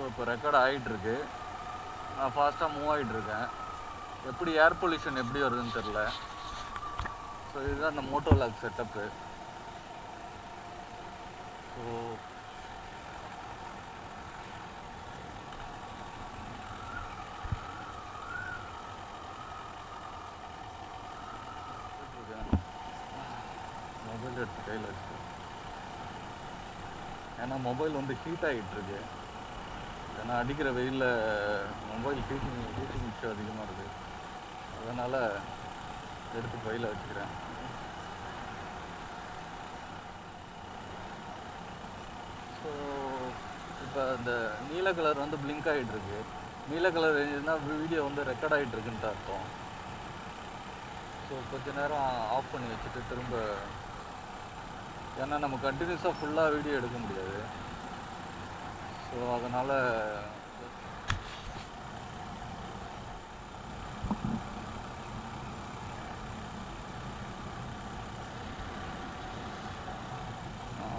இப்போ ரெக்கார்ட் ஆகிட்டுருக்கு. நான் ஃபாஸ்ட்டாக மூவ் ஆகிட்டுருக்கேன். எப்படி ஏர் பொல்யூஷன் எப்படி வருதுன்னு தெரில. ஸோ இதுதான் அந்த moto lock setup. So mobile எடுத்து கையில் வச்சுட்டு, ஏன்னா மொபைல் வந்து ஹீட் ஆகிட்டுருக்கு. ஏன்னா அடிக்கிற வெயிலில் மொபைல் ஹீட்டிங் இஷ்யூ அதிகமாக இருக்குது. அதனால் எடுத்து கையில் வச்சுக்கிறேன். ஸோ இப்போ இந்த நீல கலர் வந்து பிளிங்க் ஆகிட்டுருக்கு. நீல கலர் இருந்துச்சுன்னா வீடியோ வந்து ரெக்கார்ட் ஆகிட்டுருக்குன்ட்டு அர்த்தம். ஸோ கொஞ்ச நேரம் ஆஃப் பண்ணி வச்சுட்டு திரும்ப, ஏன்னா நம்ம கண்டினியூஸாக ஃபுல்லாக வீடியோ எடுக்க முடியாது. ஸோ அதனால்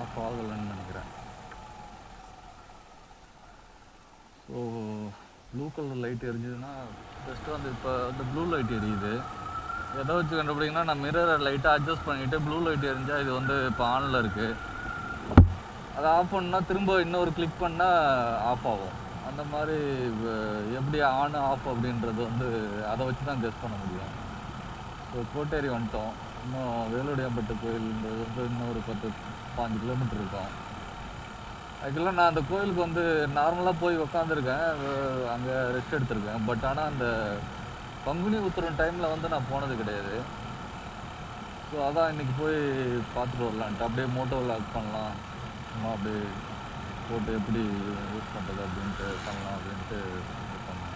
ஆஃப் ஆகலைன்னு நினைக்கிறேன். ஸோ ப்ளூ கலர் லைட் எரிஞ்சுதுன்னா ஜஸ்ட்டு வந்து இப்போ வந்து ப்ளூ லைட் எரியுது. எதை வச்சு கண்டுபிடிங்கன்னா, நான் மிரரை லைட்டாக அட்ஜஸ்ட் பண்ணிவிட்டு ப்ளூ லைட் எரிஞ்சால் இது வந்து இப்போ ஆனில் இருக்குது. அதை ஆஃப் பண்ணால் திரும்ப இன்னொரு கிளிக் பண்ணால் ஆஃப் ஆகும். அந்த மாதிரி எப்படி ஆன் ஆஃப் அப்படின்றது வந்து அதை வச்சு தான் கெஸ் பண்ண முடியும். ஸோ கோட்டேரி வந்துட்டோம். இன்னும் வேலுடையாம்பட்டு கோயில்ன்றது வந்து இன்னும் ஒரு 10-15 கிலோமீட்டர் இருக்கும். ஆக்சுவலாக நான் அந்த கோயிலுக்கு வந்து நார்மலாக போய் உக்காந்துருக்கேன், அங்கே ரெஸ்ட் எடுத்திருக்கேன். பட் ஆனால் அந்த பங்குனி உத்திரம் டைமில் வந்து நான் போனது கிடையாது. ஸோ அதான் இன்றைக்கி போய் பார்த்துட்டு வரலான்ட்டு அப்படியே மோட்டோ லாக் பண்ணலாம், சும்மா அப்படியே போட்டு எப்படி யூஸ் பண்ணுறது அப்படின்ட்டு பண்ணலாம் அப்படின்ட்டு பண்ணேன்.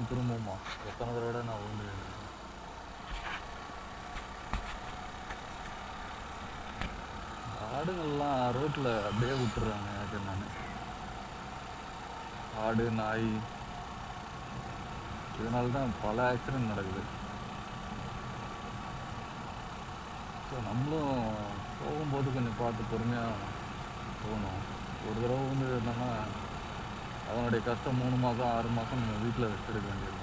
திரும்பவுமா எத்தனை தடவை நான் வந்து ஆடுங்கள்லாம் ரோட்டில் அப்படியே விட்டுறாங்க. எனக்கு நான் ஆடு நாய் இதனால தான் பல ஆக்சிடென்ட் நடக்குது. ஸோ நம்மளும் போகும்போது கொஞ்சம் பார்த்து பொறுமையாக போகணும். ஒரு தடவை வந்து என்னென்னா அதனுடைய கஷ்டம் 3 மாதம் 6 மாதம் நம்ம வீட்டில் ரெஸ்ட் எடுக்க வேண்டியது.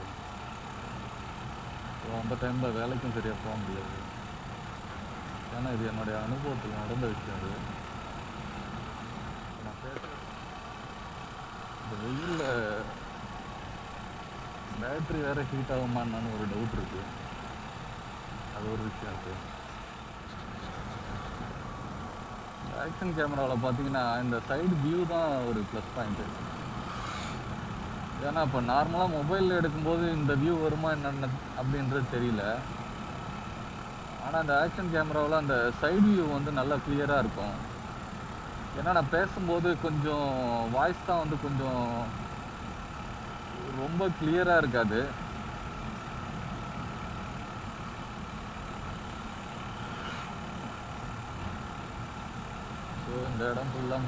ஸோ அந்த டைமில் வேலைக்கும் சரியாக போக முடியாது. ஏன்னா இது என்னுடைய அனுபவத்தில் நடந்த விஷயம். அது நான் பேசுகிறேன். இந்த வெயிலில் பேட்ரி வேறு ஹீட் ஆகுமான்னு ஒரு டவுட் இருக்குது. அது ஒரு விஷயம் இருக்குது. ஆக்ஷன் கேமராவில் பார்த்தீங்கன்னா இந்த சைடு வியூ தான் ஒரு ப்ளஸ் பாயிண்ட்டு. ஏன்னா இப்போ நார்மலாக மொபைலில் எடுக்கும்போது இந்த வியூ வருமா என்னென்ன அப்படின்றது தெரியல. ஆனால் அந்த ஆக்ஷன் கேமராவில் அந்த சைடு வியூ வந்து நல்லா கிளியராக இருக்கும். ஏன்னா நான் பேசும்போது கொஞ்சம் வாய்ஸ் தான் வந்து கொஞ்சம் ரொம்ப கிளியராக இருக்காது. ஸோ இந்த இடம் ஃபுல்லாக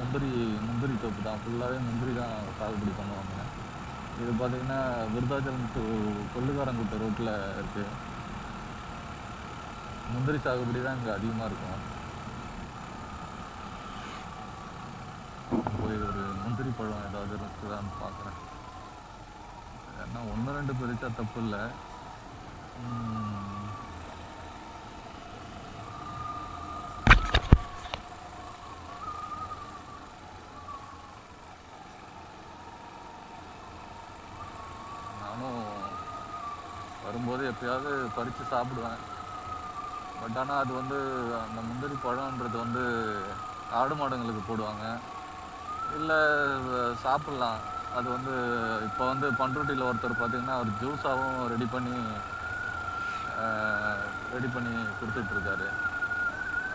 முந்திரி தோப்பு தான். ஃபுல்லாகவே முந்திரி தான் சாகுபடி பண்ணுவாங்க. இது பார்த்திங்கன்னா விருதாச்சலம் டு கொள்ளுக்காரங்குட்டை ரோட்டில் இருக்குது. முந்திரி சாகுபடி தான் இங்கே அதிகமாக இருக்கும். போய் ஒரு முந்திரி பழம் ஏதாவது இருக்குதான்னு பார்க்குறேன். ஏன்னா 1-2 பறிச்சா தப்பு இல்லை. நானும் வரும்போது எப்பயாவது பறித்து சாப்பிடுவேன். பட் ஆனால் அது வந்து அந்த முந்திரி பழம்ன்றது வந்து ஆடு மாடுங்களுக்கு போடுவாங்க, இல்லை சாப்பிட்லாம். அது வந்து இப்போ வந்து பண்ருட்டியில் ஒருத்தர் பார்த்திங்கன்னா அவர் ஜூஸாகவும் ரெடி பண்ணி கொடுத்துட்ருக்காரு.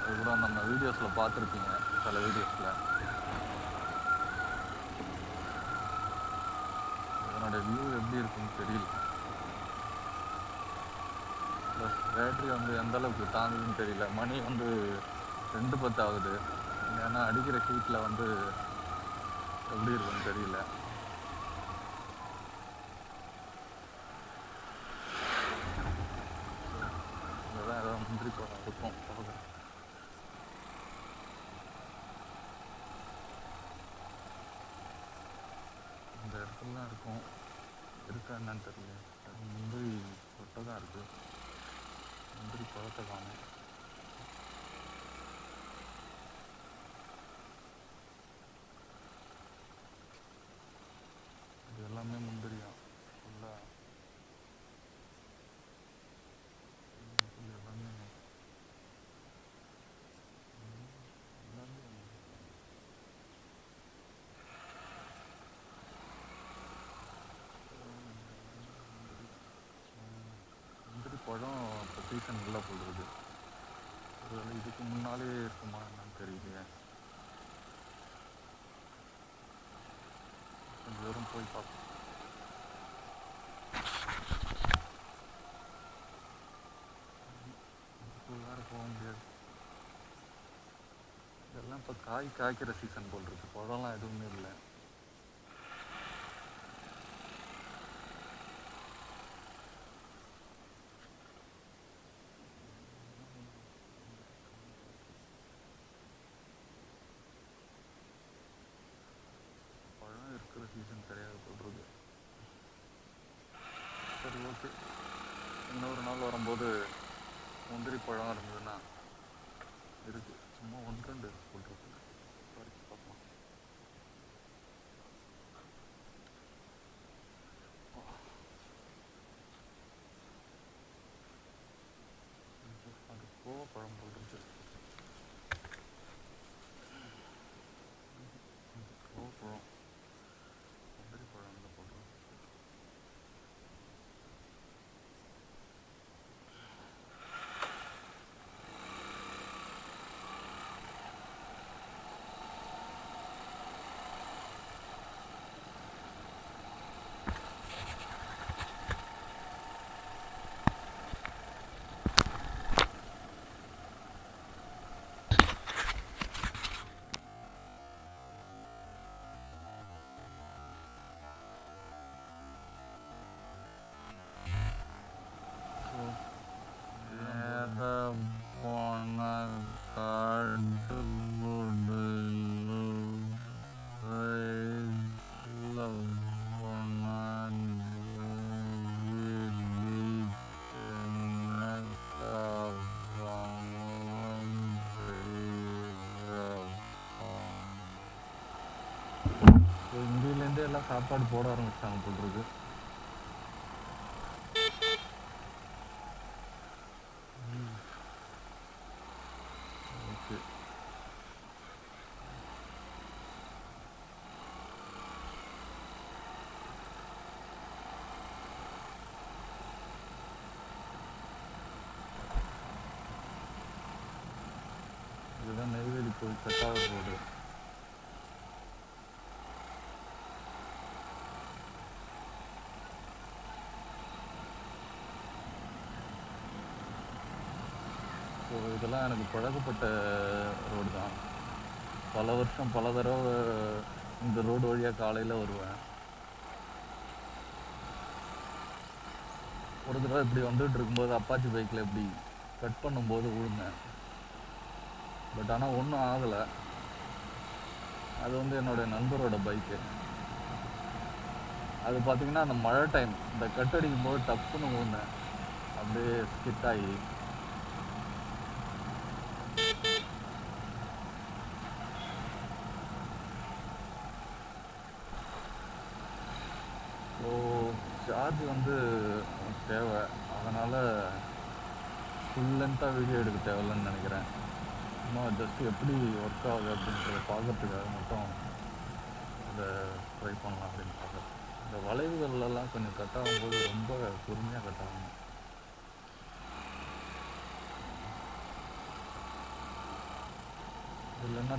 அது கூட நம்ம வீடியோஸில் பார்த்துருப்பீங்க, சில வீடியோஸில். இதனோட வியூ எப்படி இருக்குன்னு தெரியல. ப்ளஸ் பேட்ரி வந்து எந்த அளவுக்கு தாங்குதுன்னு தெரியல. மணி வந்து 2:10 ஆகுது. ஏன்னா அடிக்கிற ஹீட்டில் வந்து எப்படி இருக்குன்னு தெரியல. இதெல்லாம் ஏதாவது முந்திரி பழம் இருக்கும் பார்க்குறேன். இந்த இடத்துலலாம் இருக்கும், இருக்கா என்னன்னு தெரியல. முந்திரி கொட்டை தான் இருக்குது, முந்திரி பழத்தை காணும். இது எல்லாமே முந்திரியா ஃபுல்லாக, எல்லாமே எல்லாமே முந்திரி பழம் இப்போ சீசன் இல்லை போடுறது. ஒருவேளை இதுக்கு முன்னாலே இருக்குமா என்னன்னு தெரியலையே. கொஞ்சம் தூரம் போய் பார்ப்போம். வேறு போக முடியாது. இதெல்லாம் இப்போ காய்க்கிற சீசன் போல் இருக்கு. பழம்லாம் எதுவுமே இல்லை. பழம் இருக்கிற சீசன் கிடையாது போல். சரி, ஓகே. இன்னொரு நாள் வரும்போது முந்திரி பழம் இருந்ததுன்னா இருக்குது, சும்மா 1-2 போட்டிருக்கு, பறித்து பார்க்கலாம். அது கோவப்பழம் போட்டிருக்கு. கோவப்பழம் முந்திரி பழம் இல்லை போட்டிருக்கு. இந்தியிலேருந்தே எல்லாம் சாப்பாடு போட ஆரம்பிச்சிட்டாங்க போல் இருக்கு. ஓகே, இதுதான் நெய்வேலி போய் கட்டாவூர் ரோடு. ஸோ இதெல்லாம் எனக்கு பழக்கப்பட்ட ரோடு தான். பல வருஷம் பல தடவை இந்த ரோடு வழியாக காலையில் வருவேன். ஒரு தடவை இப்படி வந்துட்டு இருக்கும்போது அப்பாச்சி பைக்கில் இப்படி கட் பண்ணும்போது விழுந்தேன். பட் ஆனால் ஒன்றும் ஆகலை. அது வந்து என்னுடைய நண்பரோட பைக்கு. அது பார்த்தீங்கன்னா அந்த மழை டைம், இந்த கட் அடிக்கும் போது டப்புன்னு விழுந்தேன், அப்படியே ஸ்கிட் ஆகி. ஸோ சார்ஜ் வந்து தேவை, அதனால் ஃபுல் லென்த்தாக வீடியோ எடுக்க தேவையில்லைன்னு நினைக்கிறேன். இன்னும் ஜஸ்ட்டு எப்படி ஒர்க் ஆகுது அப்படின்றத பார்க்கறதுக்காக மட்டும் இதை ட்ரை பண்ணலாம் அப்படின்னு பார்க்குறேன். இந்த வளைவுகள்லாம் கொஞ்சம் கட் ஆகும்போது ரொம்ப பொறுமையாக கட் ஆகணும். இல்லைன்னா